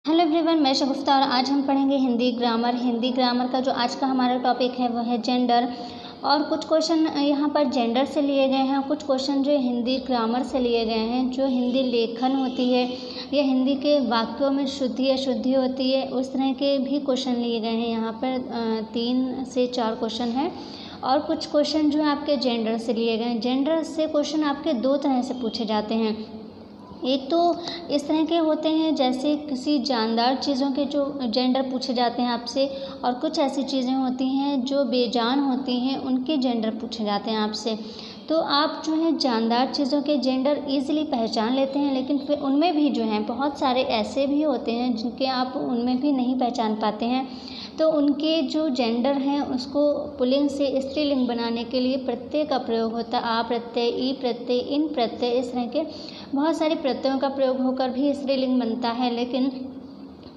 Hello everyone, मैं शगुफ्ता और आज हम पढ़ेंगे हिंदी ग्रामर। हिंदी ग्रामर का जो आज का हमारा टॉपिक है वो है जेंडर। और कुछ क्वेश्चन यहाँ पर जेंडर से लिए गए हैं, कुछ क्वेश्चन जो हिंदी ग्रामर से लिए गए हैं। जो हिंदी लेखन होती है या हिंदी के वाक्यों में शुद्धि अशुद्धि होती है, उस तरह के भी क्वेश्चन लिए गए हैं। यहाँ पर 3 से 4 क्वेश्चन हैं और कुछ क्वेश्चन जो है आपके जेंडर से लिए गए हैं। जेंडर से क्वेश्चन आपके 2 तरह से पूछे जाते हैं। एक तो इस तरह के होते हैं जैसे किसी जानदार चीज़ों के जो जेंडर पूछे जाते हैं आपसे, और कुछ ऐसी चीज़ें होती हैं जो बेजान होती हैं, उनके जेंडर पूछे जाते हैं आपसे। तो आप जो है जानदार चीज़ों के जेंडर ईज़िली पहचान लेते हैं, लेकिन फिर उनमें भी जो हैं बहुत सारे ऐसे भी होते हैं जिनके आप उनमें भी नहीं पहचान पाते हैं। तो उनके जो जेंडर हैं उसको पुल्लिंग से स्त्रीलिंग बनाने के लिए प्रत्यय का प्रयोग होता है। आ प्रत्यय, ई प्रत्यय, इन प्रत्यय, इस तरह के बहुत सारे प्रत्ययों का प्रयोग होकर भी स्त्रीलिंग बनता है। लेकिन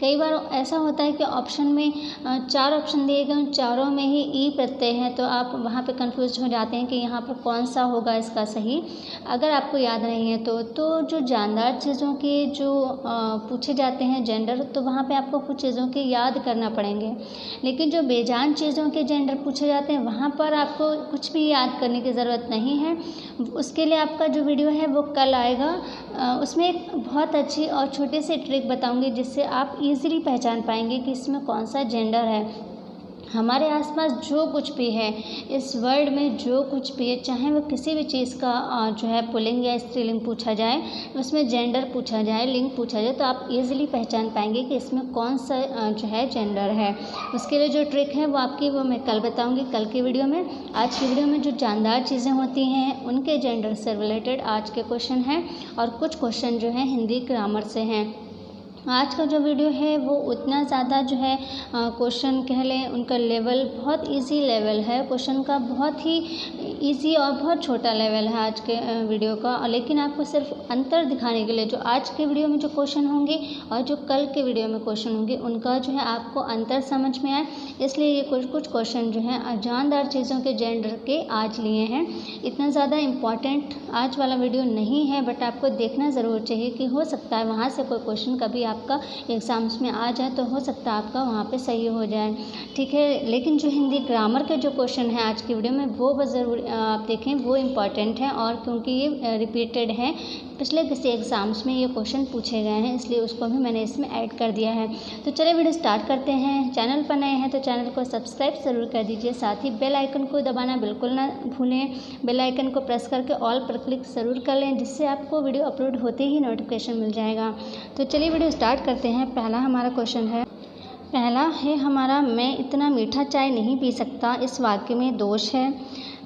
कई बार ऐसा होता है कि ऑप्शन में 4 ऑप्शन दिए गए, उन चारों में ही ई प्रत्यय है, तो आप वहाँ पे कंफ्यूज हो जाते हैं कि यहाँ पर कौन सा होगा इसका सही, अगर आपको याद नहीं है तो जो जानदार चीज़ों के जो पूछे जाते हैं जेंडर, तो वहाँ पे आपको कुछ चीज़ों के याद करना पड़ेंगे। लेकिन जो बेजान चीज़ों के जेंडर पूछे जाते हैं वहाँ पर आपको कुछ भी याद करने की ज़रूरत नहीं है। उसके लिए आपका जो वीडियो है वो कल आएगा। उसमें एक बहुत अच्छी और छोटी सी ट्रिक बताऊँगी जिससे आप ईज़िली पहचान पाएंगे कि इसमें कौन सा जेंडर है। हमारे आसपास जो कुछ भी है, इस वर्ल्ड में जो कुछ भी है, चाहे वो किसी भी चीज़ का जो है पुल्लिंग या स्त्रीलिंग पूछा जाए, उसमें जेंडर पूछा जाए, लिंग पूछा जाए, तो आप इजीली पहचान पाएंगे कि इसमें कौन सा जो है जेंडर है। उसके लिए जो ट्रिक है वो मैं कल बताऊंगी, कल की वीडियो में। आज की वीडियो में जो जानदार चीज़ें होती हैं उनके जेंडर से रिलेटेड आज के क्वेश्चन हैं, और कुछ क्वेश्चन जो हैं हिंदी ग्रामर से हैं। आज का जो वीडियो है वो उतना ज़्यादा जो है क्वेश्चन कह लें, उनका लेवल बहुत इजी लेवल है, क्वेश्चन का बहुत ही इजी और बहुत छोटा लेवल है आज के वीडियो का। लेकिन आपको सिर्फ अंतर दिखाने के लिए जो आज के वीडियो में जो क्वेश्चन होंगे और जो कल के वीडियो में क्वेश्चन होंगे, उनका जो है आपको अंतर समझ में आए, इसलिए ये कुछ क्वेश्चन जो हैं जानदार चीज़ों के जेंडर के आज लिए हैं। इतना ज़्यादा इम्पॉर्टेंट आज वाला वीडियो नहीं है, बट आपको देखना ज़रूर चाहिए कि हो सकता है वहाँ से कोई क्वेश्चन कभी आपका एग्ज़ाम्स में आ जाए, तो हो सकता है आपका वहाँ पे सही हो जाए, ठीक है। लेकिन जो हिंदी ग्रामर के जो क्वेश्चन हैं आज की वीडियो में वो ज़रूर आप देखें, वो इम्पॉर्टेंट हैं। और क्योंकि ये रिपीटेड हैं, पिछले किसी एग्ज़ाम्स में ये क्वेश्चन पूछे गए हैं, इसलिए उसको भी मैंने इसमें ऐड कर दिया है। तो चलिए वीडियो स्टार्ट करते हैं। चैनल पर नए हैं तो चैनल को सब्सक्राइब ज़रूर कर दीजिए, साथ ही बेल आइकन को दबाना बिल्कुल ना भूलें। बेल आइकन को प्रेस करके ऑल पर क्लिक ज़रूर कर लें, जिससे आपको वीडियो अपलोड होते ही नोटिफिकेशन मिल जाएगा। तो चलिए वीडियो स्टार्ट करते हैं। पहला हमारा क्वेश्चन है, पहला है हमारा, मैं इतना मीठा चाय नहीं पी सकता, इस वाक्य में दोष है।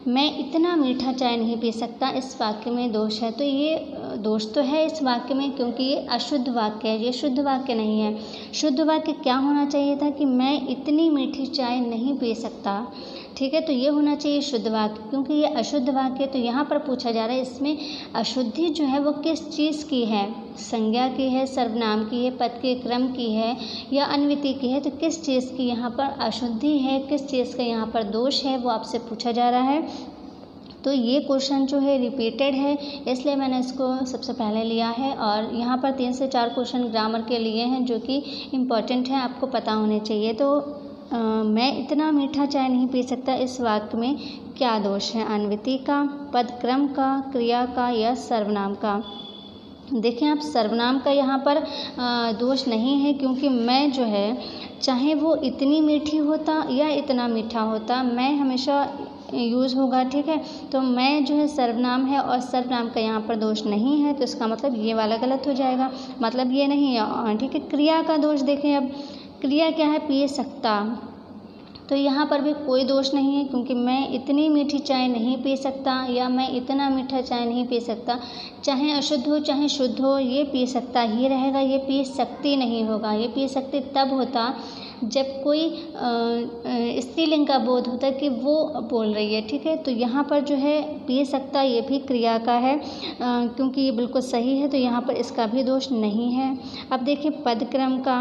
मैं इतना मीठा चाय नहीं पी सकता, इस वाक्य में दोष है। तो ये दोष तो है इस वाक्य में, क्योंकि ये अशुद्ध वाक्य है, ये शुद्ध वाक्य नहीं है। शुद्ध वाक्य क्या होना चाहिए था कि मैं इतनी मीठी चाय नहीं पी सकता, ठीक है। तो ये होना चाहिए शुद्ध वाक्य, क्योंकि ये अशुद्ध वाक्य। तो यहाँ पर पूछा जा रहा है इसमें अशुद्धि जो है वो किस चीज़ की है, संज्ञा की है, सर्वनाम की है, पद के क्रम की है या अन्विति की है। तो किस चीज़ की यहाँ पर अशुद्धि है, किस चीज़ का यहाँ पर दोष है, वो आपसे पूछा जा रहा है। तो ये क्वेश्चन जो है रिपीटेड है, इसलिए मैंने इसको सबसे पहले लिया है। और यहाँ पर 3 से 4 क्वेश्चन ग्रामर के लिए हैं जो कि इम्पॉर्टेंट हैं, आपको पता होने चाहिए। तो मैं इतना मीठा चाय नहीं पी सकता, इस वाक्य में क्या दोष है, अन्विति का, पद क्रम का, क्रिया का या सर्वनाम का। देखें आप, सर्वनाम का यहाँ पर दोष नहीं है, क्योंकि मैं जो है चाहे वो इतनी मीठी होता या इतना मीठा होता, मैं हमेशा यूज़ होगा, ठीक है। तो मैं जो है सर्वनाम है और सर्वनाम का यहाँ पर दोष नहीं है, तो इसका मतलब ये वाला गलत हो जाएगा, मतलब ये नहीं है, ठीक है। क्रिया का दोष देखें, अब क्रिया क्या है, पी सकता, तो यहाँ पर भी कोई दोष नहीं है, क्योंकि मैं इतनी मीठी चाय नहीं पी सकता या मैं इतना मीठा चाय नहीं पी सकता, चाहे अशुद्ध हो चाहे शुद्ध हो, ये पी सकता ही रहेगा, ये पी सकती नहीं होगा। ये पी सकती तब होता जब कोई स्त्रीलिंग का बोध होता है कि वो बोल रही है, ठीक है। तो यहाँ पर जो है पी सकता, ये भी क्रिया का है, क्योंकि ये बिल्कुल सही है, तो यहाँ पर इसका भी दोष नहीं है। अब देखिए पद क्रम का,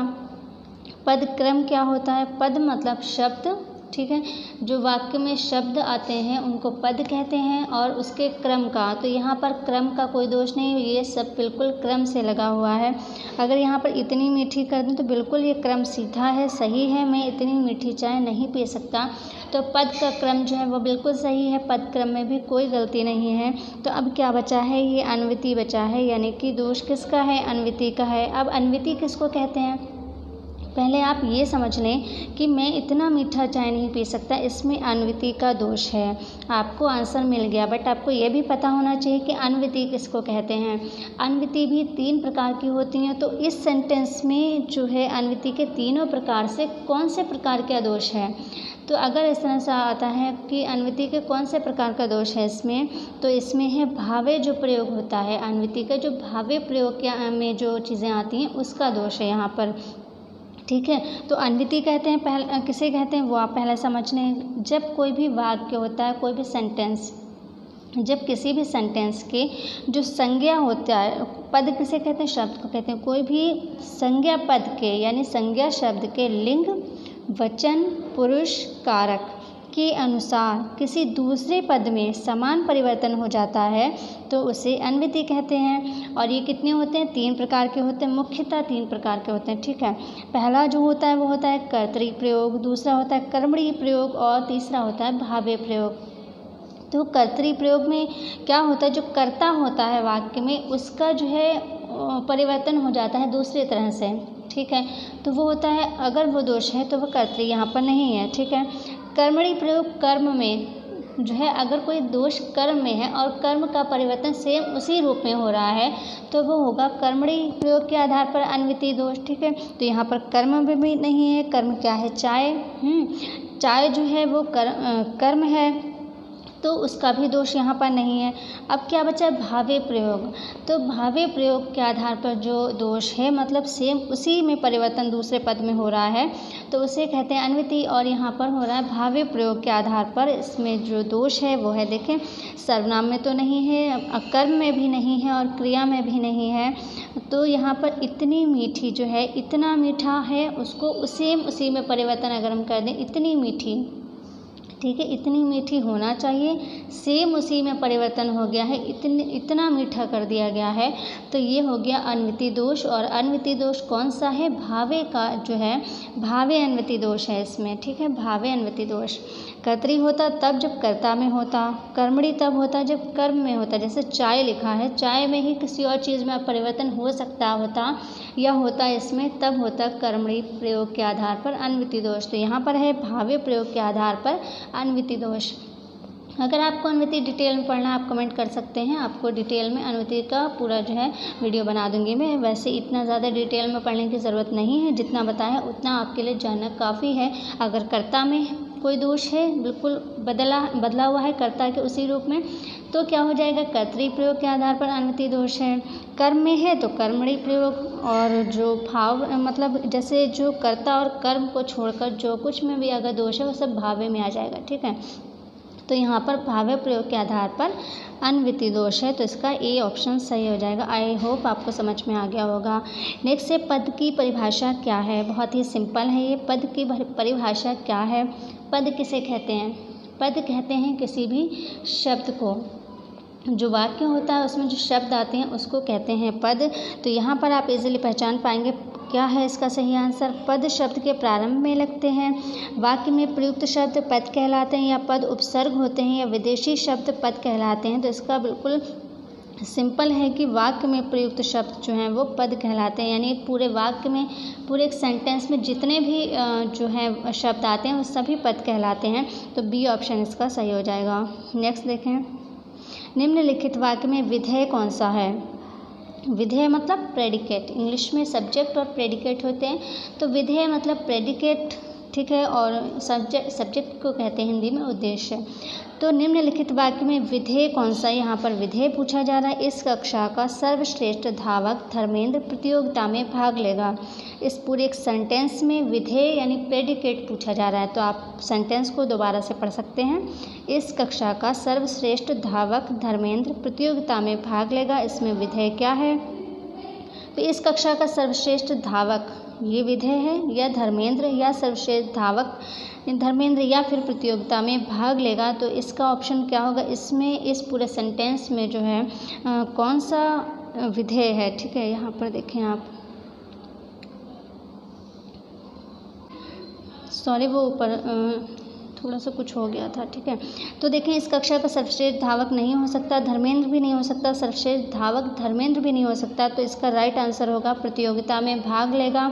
पद क्रम क्या होता है, पद मतलब शब्द, ठीक है। जो वाक्य में शब्द आते हैं उनको पद कहते हैं, और उसके क्रम का, तो यहाँ पर क्रम का कोई दोष नहीं, ये सब बिल्कुल क्रम से लगा हुआ है। अगर यहाँ पर इतनी मीठी कर दें तो बिल्कुल ये क्रम सीधा है, सही है। मैं इतनी मीठी चाय नहीं पी सकता, तो पद का क्रम जो है वो बिल्कुल सही है, पद क्रम में भी कोई गलती नहीं है। तो अब क्या बचा है, ये अन्विति बचा है, यानी कि दोष किसका है, अन्विति का है। अब अन्विति किसको कहते हैं, पहले आप ये समझ लें कि मैं इतना मीठा चाय नहीं पी सकता, इसमें अन्विति का दोष है। आपको आंसर मिल गया, बट आपको ये भी पता होना चाहिए कि अन्विति किसको कहते हैं। अन्विति भी 3 प्रकार की होती हैं, तो इस सेंटेंस में जो है अन्विति के तीनों प्रकार से कौन से प्रकार का दोष है। तो अगर इस तरह से आता है कि अन्विति के कौन से प्रकार का दोष है इसमें, तो इसमें है भावे जो प्रयोग होता है, अन्विति का जो भावे प्रयोग में जो चीज़ें आती हैं उसका दोष है यहाँ पर, ठीक है। तो अन्विति कहते हैं, पहले किसे कहते हैं वो आप पहले समझ लें। जब कोई भी वाक्य होता है, कोई भी सेंटेंस, जब किसी भी सेंटेंस के जो संज्ञा होता है, पद किसे कहते हैं, शब्द को कहते हैं। कोई भी संज्ञा पद के यानी संज्ञा शब्द के लिंग, वचन, पुरुष, कारक के अनुसार किसी दूसरे पद में समान परिवर्तन हो जाता है तो उसे अन्विति कहते हैं। और ये कितने होते हैं, 3 प्रकार के होते हैं, मुख्यतः 3 प्रकार के होते हैं, ठीक है। पहला जो होता है वो होता है कर्तरी प्रयोग, दूसरा होता है कर्मणी प्रयोग, और तीसरा होता है भावे प्रयोग। तो कर्तरी प्रयोग में क्या होता है, जो कर्ता होता है वाक्य में उसका जो है परिवर्तन हो जाता है दूसरी तरह से, ठीक है। तो वो होता है, अगर वो दोष है तो वह कर्तरी यहाँ पर नहीं है, ठीक है। कर्मणी प्रयोग कर्म में जो है, अगर कोई दोष कर्म में है और कर्म का परिवर्तन सेम उसी रूप में हो रहा है तो वो होगा कर्मणी प्रयोग के आधार पर अन्विति दोष, ठीक है। तो यहाँ पर कर्म में भी नहीं है, कर्म क्या है, चाय, चाय जो है वो कर्म है, तो उसका भी दोष यहाँ पर नहीं है। अब क्या बचा, भावे प्रयोग। तो भावे प्रयोग के आधार पर जो दोष है, मतलब सेम उसी में परिवर्तन दूसरे पद में हो रहा है, तो उसे कहते हैं अन्विति। और यहाँ पर हो रहा है भावे प्रयोग के आधार पर, इसमें जो दोष है वो है, देखें, सर्वनाम में तो नहीं है, कर्म में भी नहीं है, और क्रिया में भी नहीं है। तो यहाँ पर इतनी मीठी जो है, इतना मीठा है, उसको उसी में परिवर्तन अगर हम कर दें, इतनी मीठी, ठीक है, इतनी मीठी होना चाहिए, सेम उसी में परिवर्तन हो गया है, इतना मीठा कर दिया गया है, तो ये हो गया अन्विति दोष। और अन्विति दोष कौन सा है, भावे का जो है, भावे अन्विति दोष है इसमें, ठीक है, भावे अन्विति दोष। कर्तरी होता तब जब कर्ता में होता, कर्मणी तब होता जब कर्म में होता, जैसे चाय लिखा है, चाय में ही किसी और चीज़ में परिवर्तन हो सकता होता या होता इसमें, तब होता कर्मणी प्रयोग के आधार पर अन्विति दोष। तो यहाँ पर है भावे प्रयोग के आधार पर अन्विति दोष। अगर आपको अन्विति डिटेल में पढ़ना, आप कमेंट कर सकते हैं, आपको डिटेल में अन्विति का पूरा जो है वीडियो बना दूंगी मैं। वैसे इतना ज़्यादा डिटेल में पढ़ने की ज़रूरत नहीं है, जितना बताया उतना आपके लिए जानना काफ़ी है। अगर कर्ता में कोई दोष है, बिल्कुल बदला हुआ है कर्ता के उसी रूप में, तो क्या हो जाएगा, कर्तरी प्रयोग के आधार पर अन्विति दोष है। कर्म में है तो कर्मणी प्रयोग, और जो भाव मतलब जैसे जो कर्ता और कर्म को छोड़कर जो कुछ में भी अगर दोष है वो सब भावे में आ जाएगा, ठीक है। तो यहाँ पर भावे प्रयोग के आधार पर अन्विति दोष है, तो इसका ए ऑप्शन सही हो जाएगा। आई होप आपको समझ में आ गया होगा। नेक्स्ट है पद की परिभाषा क्या है। बहुत ही सिंपल है ये, पद की परिभाषा क्या है। पद किसे कहते हैं, पद कहते हैं किसी भी शब्द को, जो वाक्य होता है उसमें जो शब्द आते हैं उसको कहते हैं पद। तो यहाँ पर आप इजीली पहचान पाएंगे क्या है इसका सही आंसर। पद शब्द के प्रारंभ में लगते हैं, वाक्य में प्रयुक्त शब्द पद कहलाते हैं, या पद उपसर्ग होते हैं, या विदेशी शब्द पद कहलाते हैं। तो इसका बिल्कुल सिंपल है कि वाक्य में प्रयुक्त शब्द जो हैं वो पद कहलाते हैं, यानी पूरे वाक्य में, पूरे एक सेंटेंस में जितने भी जो है शब्द आते हैं वो सभी पद कहलाते हैं। तो बी ऑप्शन इसका सही हो जाएगा। नेक्स्ट देखें, निम्नलिखित वाक्य में विधेय कौन सा है। विधेय मतलब प्रेडिकेट, इंग्लिश में सब्जेक्ट और प्रेडिकेट होते हैं, तो विधेय मतलब प्रेडिकेट, ठीक है, और सब्जेक्ट को कहते हैं हिंदी में उद्देश्य। तो निम्नलिखित वाक्य में विधेय कौन सा, यहाँ पर विधेय पूछा जा रहा है। इस कक्षा का सर्वश्रेष्ठ धावक धर्मेंद्र प्रतियोगिता में भाग लेगा। इस पूरे एक सेंटेंस में विधेय यानी प्रेडिकेट पूछा जा रहा है, तो आप सेंटेंस को दोबारा से पढ़ सकते हैं। इस कक्षा का सर्वश्रेष्ठ धावक धर्मेंद्र प्रतियोगिता में भाग लेगा, इसमें विधेय क्या है। तो इस कक्षा का सर्वश्रेष्ठ धावक ये विधेय है, या धर्मेंद्र या सर्वश्रेष्ठ धावक धर्मेंद्र या फिर प्रतियोगिता में भाग लेगा। तो इसका ऑप्शन क्या होगा, इसमें इस पूरे सेंटेंस में जो है कौन सा विधेय है। ठीक है, यहाँ पर देखें आप, सॉरी वो ऊपर थोड़ा सा कुछ हो गया था। ठीक है, तो देखें इस कक्षा का सर्वश्रेष्ठ धावक नहीं हो सकता, धर्मेंद्र भी नहीं हो सकता, सर्वश्रेष्ठ धावक धर्मेंद्र भी नहीं हो सकता। तो इसका राइट आंसर होगा प्रतियोगिता में भाग लेगा।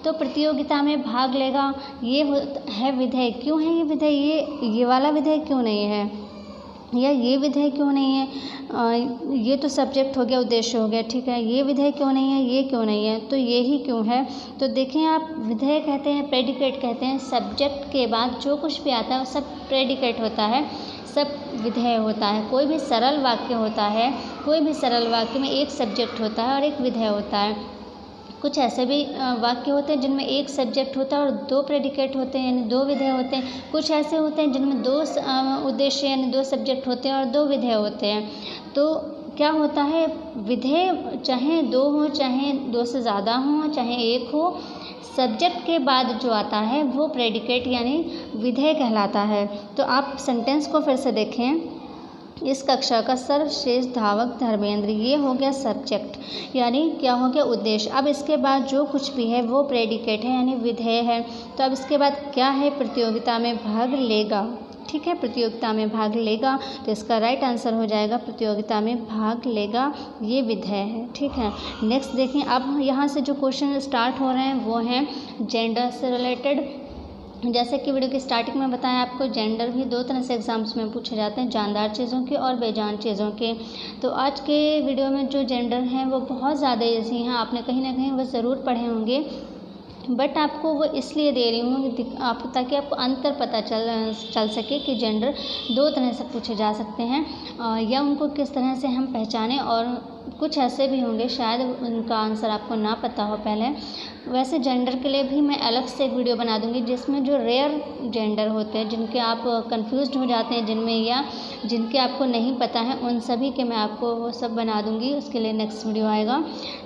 तो प्रतियोगिता में भाग लेगा ये है विधेय। क्यों है ये विधेय, ये वाला विधेय क्यों नहीं है, या ये विधेय क्यों नहीं है, ये तो सब्जेक्ट हो गया, उद्देश्य हो गया। ठीक है, ये विधेय क्यों नहीं है, ये क्यों नहीं है, तो ये ही क्यों है। तो देखें आप, विधेय कहते हैं, प्रेडिकेट कहते हैं, सब्जेक्ट के बाद जो कुछ भी आता है वो सब प्रेडिकेट होता है, सब विधेय होता है। कोई भी सरल वाक्य होता है, कोई भी सरल वाक्य में एक सब्जेक्ट होता है और एक विधेय होता है। कुछ ऐसे भी वाक्य होते हैं जिनमें एक सब्जेक्ट होता है और दो प्रेडिकेट होते हैं, यानी दो विधेय होते हैं। कुछ ऐसे होते हैं जिनमें दो उद्देश्य यानी दो सब्जेक्ट होते हैं और दो विधेय होते हैं। तो क्या होता है, विधेय चाहे दो हो, चाहे दो से ज़्यादा हो, चाहे एक हो, सब्जेक्ट के बाद जो आता है वो प्रेडिकेट यानी विधेय कहलाता है। तो आप सेंटेंस को फिर से देखें, इस कक्षा का सर्वश्रेष्ठ धावक धर्मेंद्र, ये हो गया सब्जेक्ट, यानी क्या हो गया, उद्देश्य। अब इसके बाद जो कुछ भी है वो प्रेडिकेट है यानी विधेय है। तो अब इसके बाद क्या है, प्रतियोगिता में भाग लेगा। ठीक है, प्रतियोगिता में भाग लेगा, तो इसका राइट आंसर हो जाएगा प्रतियोगिता में भाग लेगा, ये विधेय है। ठीक है, नेक्स्ट देखें, अब यहाँ से जो क्वेश्चन स्टार्ट हो रहे हैं वो हैं जेंडर से रिलेटेड। जैसे कि वीडियो की स्टार्टिंग में बताया आपको, जेंडर भी दो तरह से एग्जाम्स में पूछे जाते हैं, जानदार चीज़ों के और बेजान चीज़ों के। तो आज के वीडियो में जो जेंडर हैं वो बहुत ज़्यादा ईजी हैं, आपने कहीं ना कहीं वो ज़रूर पढ़े होंगे, बट आपको वो इसलिए दे रही हूँ आप ताकि आपको अंतर पता चल सके कि जेंडर दो तरह से पूछे जा सकते हैं, या उनको किस तरह से हम पहचानें। और कुछ ऐसे भी होंगे शायद उनका आंसर आपको ना पता हो पहले। वैसे जेंडर के लिए भी मैं अलग से एक वीडियो बना दूंगी, जिसमें जो रेयर जेंडर होते हैं, जिनके आप कंफ्यूज्ड हो जाते हैं जिनमें, या जिनके आपको नहीं पता है, उन सभी के मैं आपको वो सब बना दूंगी, उसके लिए नेक्स्ट वीडियो आएगा।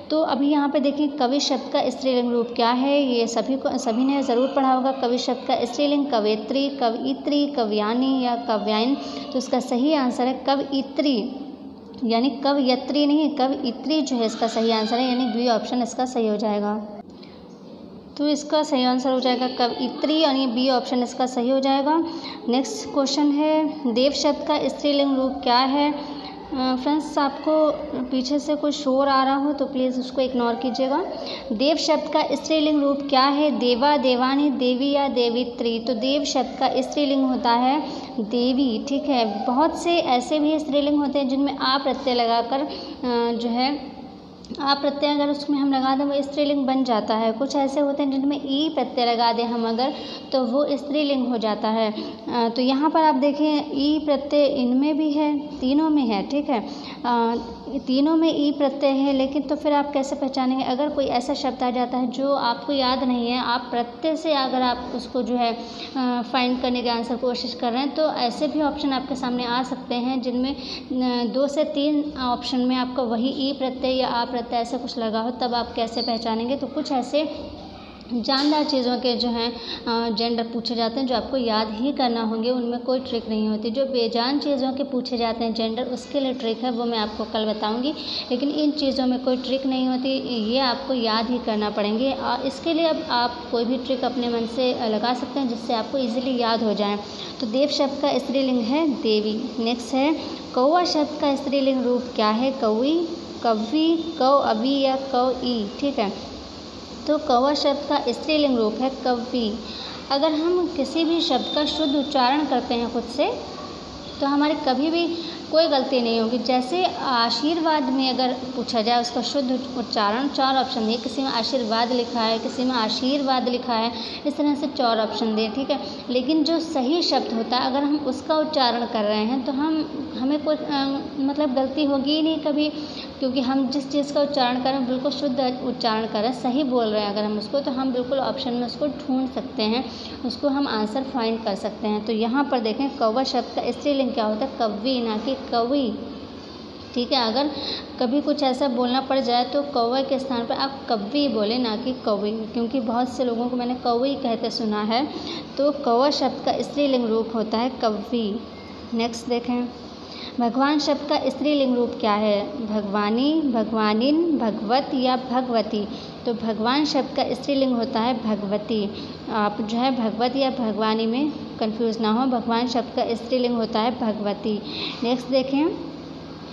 तो अभी यहाँ पे देखिए, कवि शब्द का स्त्रीलिंग रूप क्या है, ये सभी ने ज़रूर पढ़ा होगा। कवि शब्द का स्त्रीलिंग कवयित्री, कवयित्री, कवयानी या कव्यायन। तो इसका सही आंसर है कवयित्री, यानी कवयित्री नहीं, कवयित्री जो है इसका सही आंसर है, यानी बी ऑप्शन इसका सही हो जाएगा। तो इसका सही आंसर हो जाएगा कवयित्री, यानी बी ऑप्शन इसका सही हो जाएगा। नेक्स्ट क्वेश्चन है, देव शब्द का स्त्रीलिंग रूप क्या है। फ्रेंड्स, आपको पीछे से कोई शोर आ रहा हो तो प्लीज़ उसको इग्नोर कीजिएगा। देव शब्द का स्त्रीलिंग रूप क्या है, देवा, देवानी, देवी या देवित्री। तो देव शब्द का स्त्रीलिंग होता है देवी। ठीक है, बहुत से ऐसे भी स्त्रीलिंग होते हैं जिनमें आ प्रत्यय लगाकर जो है आ प्रत्यय अगर उसमें हम लगा दें वो स्त्रीलिंग बन जाता है। कुछ ऐसे होते हैं जिनमें ई प्रत्यय लगा दें हम अगर, तो वो स्त्रीलिंग हो जाता है। तो यहाँ पर आप देखें, ई प्रत्यय इनमें भी है, तीनों में है। ठीक है, तीनों में ई प्रत्यय है, लेकिन तो फिर आप कैसे पहचानेंगे, अगर कोई ऐसा शब्द आ जाता है जो आपको याद नहीं है, आप प्रत्यय से अगर आप उसको जो है फाइंड करने का आंसर कोशिश कर रहे हैं, तो ऐसे भी ऑप्शन आपके सामने आ सकते हैं जिनमें 2 से 3 ऑप्शन में आपका वही ई प्रत्यय या आ प्रत्यय ऐसा कुछ लगा हो, तब आप कैसे पहचानेंगे। तो कुछ ऐसे जानदार चीज़ों के जो हैं जेंडर पूछे जाते हैं जो आपको याद ही करना होंगे, उनमें कोई ट्रिक नहीं होती। जो बेजान चीज़ों के पूछे जाते हैं जेंडर, उसके लिए ट्रिक है, वो मैं आपको कल बताऊंगी। लेकिन इन चीज़ों में कोई ट्रिक नहीं होती, ये आपको याद ही करना पड़ेंगे। इसके लिए अब आप कोई भी ट्रिक अपने मन से लगा सकते हैं जिससे आपको ईजिली याद हो जाए। तो देव शब्द का स्त्रीलिंग है देवी। नेक्स्ट है, कौवा शब्द का स्त्रीलिंग रूप क्या है, कौवी, कव्वी, कौ अभी या कौ ई। ठीक है, तो कौवा शब्द का स्त्रीलिंग रूप है कव्वी। अगर हम किसी भी शब्द का शुद्ध उच्चारण करते हैं खुद से, तो हमारे कभी भी कोई गलती नहीं होगी। जैसे आशीर्वाद में अगर पूछा जाए उसका शुद्ध उच्चारण, 4 ऑप्शन दिए, किसी में आशीर्वाद लिखा है, किसी में आशीर्वाद लिखा है, इस तरह से 4 ऑप्शन दिए। ठीक है, लेकिन जो सही शब्द होता है अगर हम उसका उच्चारण कर रहे हैं तो हमें कोई मतलब गलती होगी ही नहीं कभी, क्योंकि हम जिस चीज़ का उच्चारण कर रहे हैं बिल्कुल शुद्ध उच्चारण कर रहे हैं, सही बोल रहे हैं अगर हम उसको, तो हम बिल्कुल ऑप्शन में उसको ढूंढ सकते हैं, उसको हम आंसर फाइंड कर सकते हैं। तो यहाँ पर देखें, कौवा शब्द का स्त्रीलिंग क्या होता है, कव्वी, ना कि कवि। ठीक है। अगर कभी कुछ ऐसा बोलना पड़ जाए तो कौवे के स्थान पर आप कव्वी बोले, ना कि कौवी, क्योंकि बहुत से लोगों को मैंने कौवी कहते सुना है। तो कौवा शब्द का स्त्रीलिंग रूप होता है कव्वी। नेक्स्ट देखें, भगवान शब्द का स्त्रीलिंग रूप क्या है? भगवानी, भगवानिन, भगवत या भगवती। तो भगवान शब्द का स्त्रीलिंग होता है भगवती। आप जो है भगवत या भगवानी में कंफ्यूज ना हो, भगवान शब्द का स्त्रीलिंग होता है भगवती। नेक्स्ट देखें,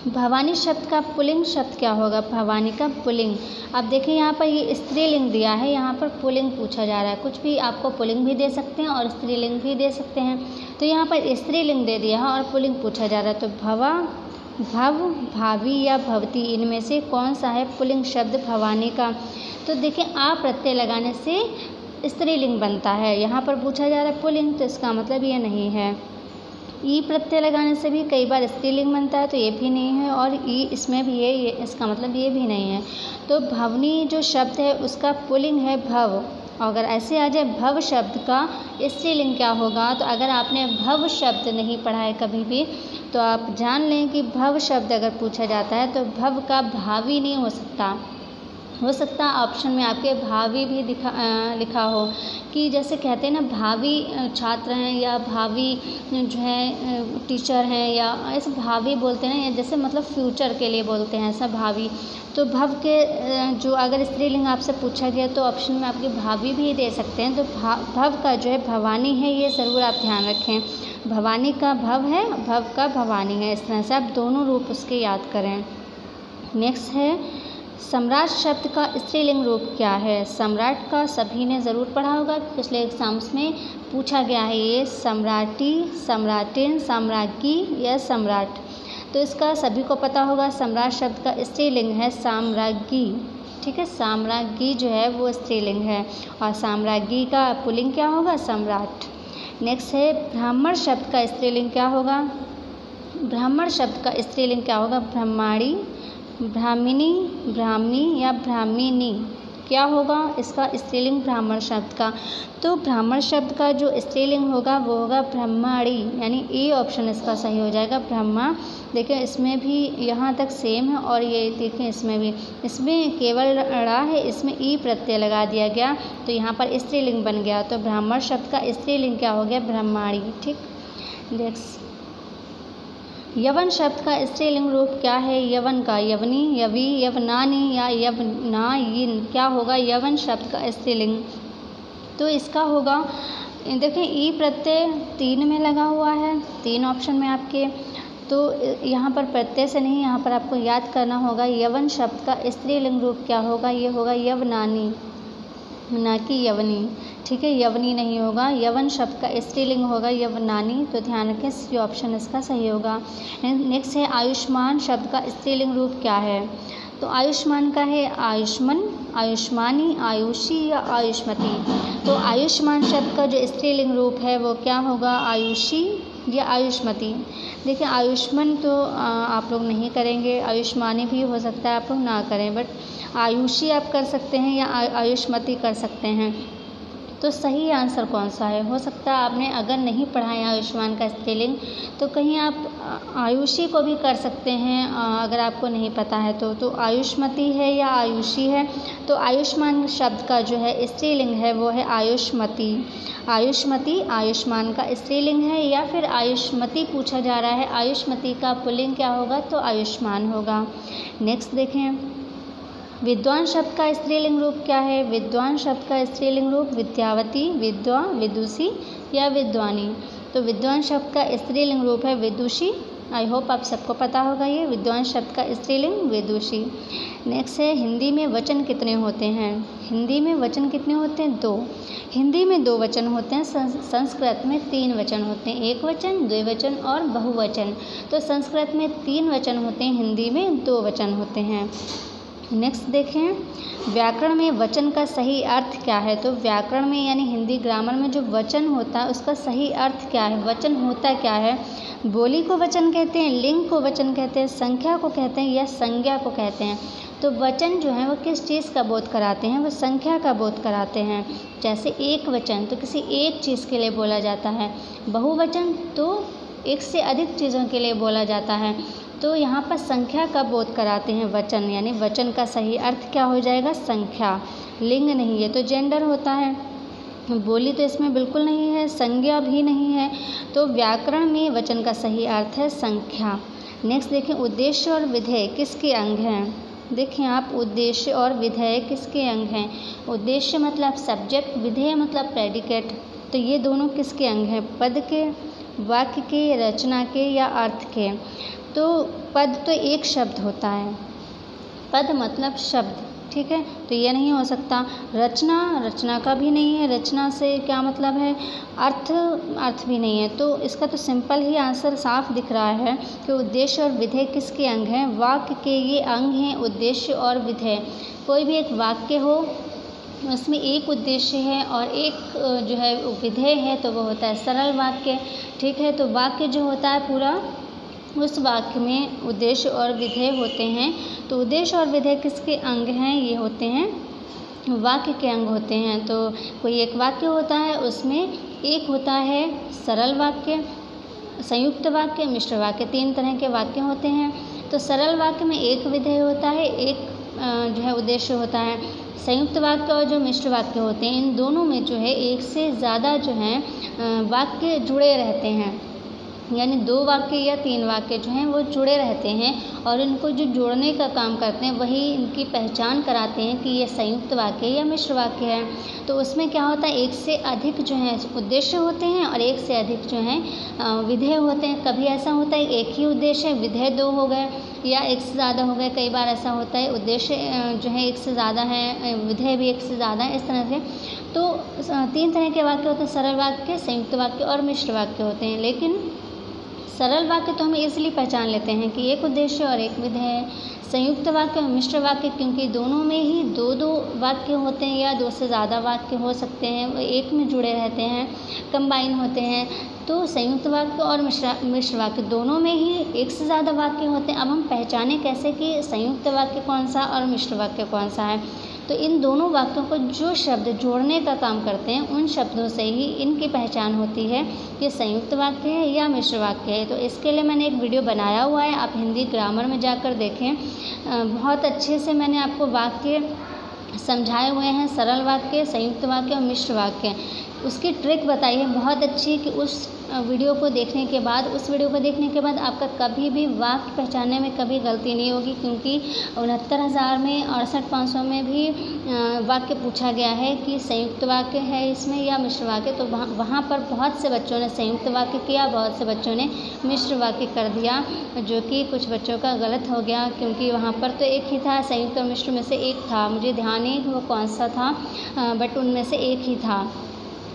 भवानी शब्द का पुल्लिंग शब्द क्या होगा? भवानी का पुल्लिंग। अब देखिए यहाँ पर ये स्त्रीलिंग दिया है, यहाँ पर पुल्लिंग पूछा जा रहा है। कुछ भी आपको पुल्लिंग भी दे सकते हैं और स्त्रीलिंग भी दे सकते हैं। तो यहाँ पर स्त्रीलिंग दे दिया है और पुल्लिंग पूछा जा रहा है। तो भवा, भव, भावी या भवती, इनमें से कौन सा है पुल्लिंग शब्द भवानी का? तो देखिए आ प्रत्यय लगाने से स्त्रीलिंग बनता है। यहाँ पर पूछा जा रहा है पुल्लिंग, तो इसका मतलब ये नहीं है। ई प्रत्यय लगाने से भी कई बार स्त्रीलिंग बनता है, तो ये भी नहीं है। और ई इसमें भी है, ये इसका मतलब ये भी नहीं है। तो भवनी जो शब्द है उसका पुल्लिंग है भव। अगर ऐसे आ जाए भव शब्द का स्त्रीलिंग क्या होगा? तो अगर आपने भव शब्द नहीं पढ़ा है कभी भी, तो आप जान लें कि भव शब्द अगर पूछा जाता है तो भव का भावी नहीं हो सकता ऑप्शन में आपके भावी भी लिखा हो, कि जैसे कहते हैं ना भावी छात्र हैं या भावी जो है टीचर हैं, या ऐसे भावी बोलते हैं ना, या जैसे मतलब फ्यूचर के लिए बोलते हैं ऐसा भावी। तो भव के जो अगर स्त्रीलिंग आपसे पूछा गया तो ऑप्शन में आपके भावी भी दे सकते हैं। तो भव का जो है भवानी है, ये ज़रूर आप ध्यान रखें। भवानी का भव है, भव का भवानी है, इस तरह से आप दोनों रूप उसके याद करें। नेक्स्ट है, सम्राट शब्द का स्त्रीलिंग रूप क्या है? सम्राट का सभी ने ज़रूर पढ़ा होगा, पिछले एग्जाम्स में पूछा गया है ये। सम्राटी, सम्राटिन, सम्राज्ञी या सम्राट। तो इसका सभी को पता होगा। सम्राट शब्द का स्त्रीलिंग है साम्राज्ञी। ठीक है, साम्राज्ञी जो है वो स्त्रीलिंग है और साम्राज्ञी का पुल्लिंग क्या होगा? सम्राट। नेक्स्ट है, ब्राह्मण शब्द का स्त्रीलिंग क्या होगा? ब्राह्मण शब्द का स्त्रीलिंग क्या होगा? ब्रह्माणी, ब्राह्मिनी, ब्राह्मणी या ब्राह्मिनी, क्या होगा इसका स्त्रीलिंग ब्राह्मण शब्द का? तो ब्राह्मण शब्द का जो स्त्रीलिंग होगा वो होगा ब्रह्माणी, यानी ए ऑप्शन इसका सही हो जाएगा, ब्रह्मा। देखिए इसमें भी यहाँ तक सेम है और ये देखिए इसमें भी, इसमें केवल ड़ा है, इसमें ई प्रत्यय लगा दिया गया तो यहाँ पर स्त्रीलिंग बन गया। तो ब्राह्मण शब्द का स्त्रीलिंग क्या हो गया? ब्रह्माणी। ठीक, नेक्स्ट, यवन शब्द का स्त्रीलिंग रूप क्या है? यवन का यवनी, यवी, यवनानी या यवनायिन, क्या होगा यवन शब्द का स्त्रीलिंग? तो इसका होगा, देखिए ई प्रत्यय 3 में लगा हुआ है, 3 ऑप्शन में आपके। तो यहाँ पर प्रत्यय से नहीं, यहाँ पर आपको याद करना होगा यवन शब्द का स्त्रीलिंग रूप क्या होगा? ये होगा यवनानी, ना कि यवनी। ठीक है, यवनी नहीं होगा, यवन शब्द का स्त्रीलिंग होगा यवनानी। तो ध्यान रखें, ये ऑप्शन इसका सही होगा। नेक्स्ट है, आयुष्मान शब्द का स्त्रीलिंग रूप क्या है? तो आयुष्मान का है आयुष्मन, आयुष्मानी, आयुषी या आयुष्मती। तो आयुष्मान शब्द का जो स्त्रीलिंग रूप है वो क्या होगा? आयुषी या आयुष्मती। देखिए आयुष्मन तो आप लोग नहीं करेंगे, आयुष्मानी भी हो सकता है आप लोग ना करें, बट आयुषी आप कर सकते हैं या आयुष्मती कर सकते हैं। तो सही आंसर कौन सा है? हो सकता है आपने अगर नहीं पढ़ा है आयुष्मान का स्पेलिंग तो कहीं आप आयुषी को भी कर सकते हैं, अगर आपको नहीं पता है तो आयुष्मती है या आयुषी है। तो आयुष्मान शब्द का जो है स्त्रीलिंग है वो है आयुष्मती। आयुष्मती आयुष्मान का स्त्रीलिंग है, या फिर आयुष्मती पूछा जा रहा है, आयुष्मती का पुल्लिंग क्या होगा? तो आयुष्मान होगा। नेक्स्ट देखें, विद्वान शब्द का स्त्रीलिंग रूप क्या है? विद्वान शब्द का स्त्रीलिंग रूप विद्यावती, विद्वा, विदुषी या विद्वानी। तो विद्वान शब्द का स्त्रीलिंग रूप है विदुषी। आई होप आप सबको पता होगा ये विद्वान शब्द का स्त्रीलिंग विदुषी। नेक्स्ट है, हिंदी में वचन कितने होते हैं? हिंदी में वचन कितने होते हैं? 2। हिंदी में 2 वचन होते हैं, संस्कृत में 3 वचन होते हैं, एक वचन, द्विवचन और बहुवचन। तो संस्कृत में 3 वचन होते हैं, हिंदी में 2 वचन होते हैं। नेक्स्ट देखें, व्याकरण में वचन का सही अर्थ क्या है? तो व्याकरण में यानी हिंदी ग्रामर में जो वचन होता है उसका सही अर्थ क्या है? वचन होता क्या है? बोली को वचन कहते हैं, लिंग को वचन कहते हैं, संख्या को कहते हैं या संज्ञा को कहते हैं। तो वचन जो है वो किस चीज़ का बोध कराते हैं? वो संख्या का बोध कराते हैं। जैसे एक वचन तो किसी एक चीज़ के लिए बोला जाता है, बहुवचन तो एक से अधिक चीज़ों के लिए बोला जाता है। तो यहाँ पर संख्या का बोध कराते हैं वचन, यानी वचन का सही अर्थ क्या हो जाएगा? संख्या, लिंग नहीं है तो जेंडर होता है। बोली तो इसमें बिल्कुल नहीं है, संज्ञा भी नहीं है, तो व्याकरण में वचन का सही अर्थ है संख्या। नेक्स्ट देखें, उद्देश्य और विधेय किसके अंग हैं? देखिए आप, उद्देश्य और विधेय किसके अंग हैं? उद्देश्य मतलब सब्जेक्ट, विधेय मतलब प्रेडिकेट, तो ये दोनों किसके अंग हैं? पद के, वाक्य के, रचना के या अर्थ के? तो पद तो एक शब्द होता है, पद मतलब शब्द, ठीक है, तो ये नहीं हो सकता। रचना का भी नहीं है, रचना से क्या मतलब है? अर्थ भी नहीं है। तो इसका तो सिंपल ही आंसर साफ दिख रहा है कि उद्देश्य और विधेय किसके अंग हैं? वाक्य के ये अंग हैं, उद्देश्य और विधेय। कोई भी एक वाक्य हो, उसमें एक उद्देश्य है और एक जो है विधेय है, तो वो होता है सरल वाक्य, ठीक है। तो वाक्य जो होता है पूरा, उस वाक्य में उद्देश्य और विधेय होते हैं। तो उद्देश्य और विधेय किसके अंग हैं? ये होते हैं वाक्य के अंग होते हैं। तो कोई एक वाक्य होता है, उसमें एक होता है सरल वाक्य, संयुक्त वाक्य, मिश्र वाक्य, 3 तरह के वाक्य होते हैं। तो सरल वाक्य में एक विधेय होता है, एक जो है उद्देश्य होता है। संयुक्त वाक्य और जो मिश्र वाक्य होते हैं, इन दोनों में जो है एक से ज़्यादा जो है वाक्य जुड़े रहते हैं, यानी 2 वाक्य या 3 वाक्य जो हैं वो जुड़े रहते हैं और इनको जो जोड़ने का काम करते हैं वही इनकी पहचान कराते हैं कि ये संयुक्त वाक्य या मिश्र वाक्य है। तो उसमें क्या होता है, एक से अधिक जो है उद्देश्य होते हैं और एक से अधिक जो हैं विधेय होते हैं। कभी ऐसा होता है एक ही उद्देश्य, विधेय 2 हो गए या एक से ज़्यादा हो गए। कई बार ऐसा होता है उद्देश्य जो है एक से ज़्यादा है, विधेय भी एक से ज़्यादा है, इस तरह से। तो 3 तरह के वाक्य होते हैं, सरल वाक्य, संयुक्त वाक्य और मिश्र वाक्य होते हैं। लेकिन सरल वाक्य तो हम इसलिए पहचान लेते हैं कि एक उद्देश्य और एक विधेय है। संयुक्त वाक्य और मिश्र वाक्य, क्योंकि दोनों में ही 2-2 वाक्य होते हैं या 2 से ज़्यादा वाक्य हो सकते हैं, वो एक में जुड़े रहते हैं, कंबाइन होते हैं। तो संयुक्त वाक्य और मिश्र वाक्य दोनों में ही एक से ज़्यादा वाक्य होते हैं। अब हम पहचाने कैसे कि संयुक्त वाक्य कौन सा और मिश्र वाक्य कौन सा है? तो इन दोनों वाक्यों को जो शब्द जोड़ने का काम करते हैं, उन शब्दों से ही इनकी पहचान होती है कि संयुक्त वाक्य है या मिश्र वाक्य है। तो इसके लिए मैंने एक वीडियो बनाया हुआ है, आप हिंदी ग्रामर में जाकर देखें। बहुत अच्छे से मैंने आपको वाक्य समझाए हुए हैं, सरल वाक्य, संयुक्त वाक्य और मिश्र वाक्य। उसकी ट्रिक बताई है बहुत अच्छी कि उस वीडियो को देखने के बाद आपका कभी भी वाक्य पहचानने में कभी गलती नहीं होगी, क्योंकि 69,000 में 68,500 में भी वाक्य पूछा गया है कि संयुक्त वाक्य है इसमें या मिश्र वाक्य। तो वहाँ पर बहुत से बच्चों ने संयुक्त वाक्य किया, बहुत से बच्चों ने मिश्र वाक्य कर दिया, जो कि कुछ बच्चों का गलत हो गया, क्योंकि वहाँ पर तो एक ही था, संयुक्त और मिश्र में से एक था, मुझे ध्यान नहीं वो कौन सा था, बट उनमें से एक ही था।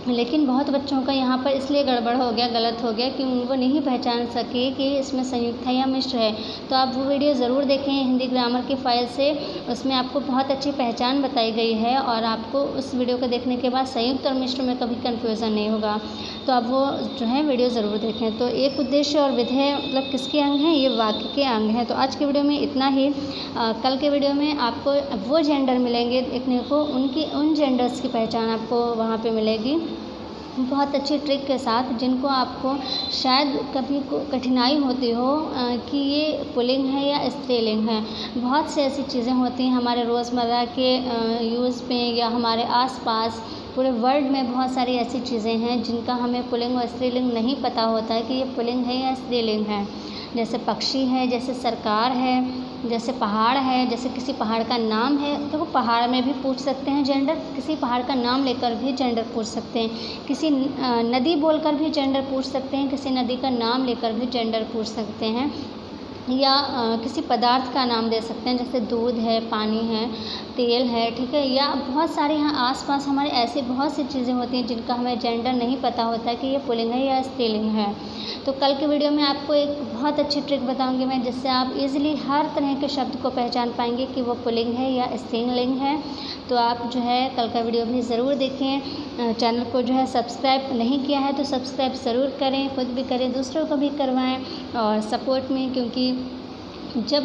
लेकिन बहुत बच्चों का यहाँ पर इसलिए गड़बड़ हो गया, गलत हो गया कि वो नहीं पहचान सके कि इसमें संयुक्त है या मिश्र है। तो आप वो वीडियो ज़रूर देखें हिंदी ग्रामर की फ़ाइल से, उसमें आपको बहुत अच्छी पहचान बताई गई है और आपको उस वीडियो को देखने के बाद संयुक्त और मिश्र में कभी कन्फ्यूज़न नहीं होगा। तो आप वो जो है वीडियो ज़रूर देखें। तो एक उद्देश्य और विधेय मतलब किसके अंग हैं? ये वाक्य के अंग हैं। तो आज के वीडियो में इतना ही। कल के वीडियो में आपको वो जेंडर मिलेंगे देखने को, उन जेंडर्स की पहचान आपको वहाँ पे मिलेगी बहुत अच्छी ट्रिक के साथ, जिनको आपको शायद कभी कठिनाई होती हो कि ये पुल्लिंग है या स्त्रीलिंग है। बहुत से ऐसी चीज़ें होती हैं हमारे रोज़मर्रा के यूज़ में या हमारे आसपास पूरे वर्ल्ड में बहुत सारी ऐसी चीज़ें हैं जिनका हमें पुल्लिंग और स्त्रीलिंग नहीं पता होता है कि ये पुल्लिंग है या स्त्रीलिंग है। जैसे पक्षी है, जैसे सरकार है, जैसे पहाड़ है, जैसे किसी पहाड़ का नाम है, तो वो पहाड़ में भी पूछ सकते हैं जेंडर, किसी पहाड़ का नाम लेकर भी जेंडर पूछ सकते हैं, किसी नदी बोलकर भी जेंडर पूछ सकते हैं, किसी नदी का नाम लेकर भी जेंडर पूछ सकते हैं, या किसी पदार्थ का नाम दे सकते हैं, जैसे दूध है, पानी है, तेल है, ठीक है। या बहुत सारे यहाँ आसपास हमारे ऐसी बहुत सी चीज़ें होती हैं जिनका हमें जेंडर नहीं पता होता है कि ये पुल्लिंग है या स्त्रीलिंग है। तो कल के वीडियो में आपको एक बहुत अच्छी ट्रिक बताऊंगी मैं, जिससे आप इजीली हर तरह के शब्द को पहचान पाएंगे कि वो पुल्लिंग है या स्त्रीलिंग है। तो आप जो है कल का वीडियो भी ज़रूर देखें। चैनल को जो है सब्सक्राइब नहीं किया है तो सब्सक्राइब ज़रूर करें, खुद भी करें, दूसरों को भी करवाएं और सपोर्ट में, क्योंकि जब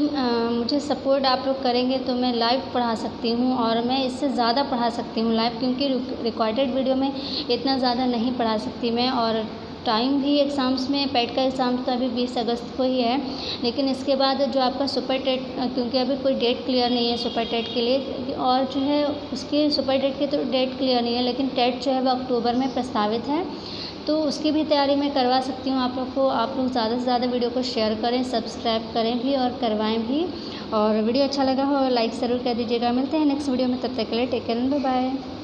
मुझे सपोर्ट आप लोग करेंगे तो मैं लाइव पढ़ा सकती हूँ और मैं इससे ज़्यादा पढ़ा सकती हूँ लाइव, क्योंकि रिकॉर्डेड वीडियो में इतना ज़्यादा नहीं पढ़ा सकती मैं। और टाइम भी एग्ज़ाम्स में पेट का एग्ज़ाम तो अभी 20 अगस्त को ही है, लेकिन इसके बाद जो आपका सुपर टेट, क्योंकि अभी कोई डेट क्लियर नहीं है सुपर टेट के लिए, और जो है उसकी सुपर टेट की तो डेट क्लियर नहीं है, लेकिन टेट जो है वो अक्टूबर में प्रस्तावित है, तो उसकी भी तैयारी मैं करवा सकती हूँ आप लोग को। आप लोग ज़्यादा से ज़्यादा वीडियो को शेयर करें, सब्सक्राइब करें भी और करवाएं भी, और वीडियो अच्छा लगा हो लाइक ज़रूर कर दीजिएगा। मिलते हैं नेक्स्ट वीडियो में, तब तक के लिए take care and bye bye.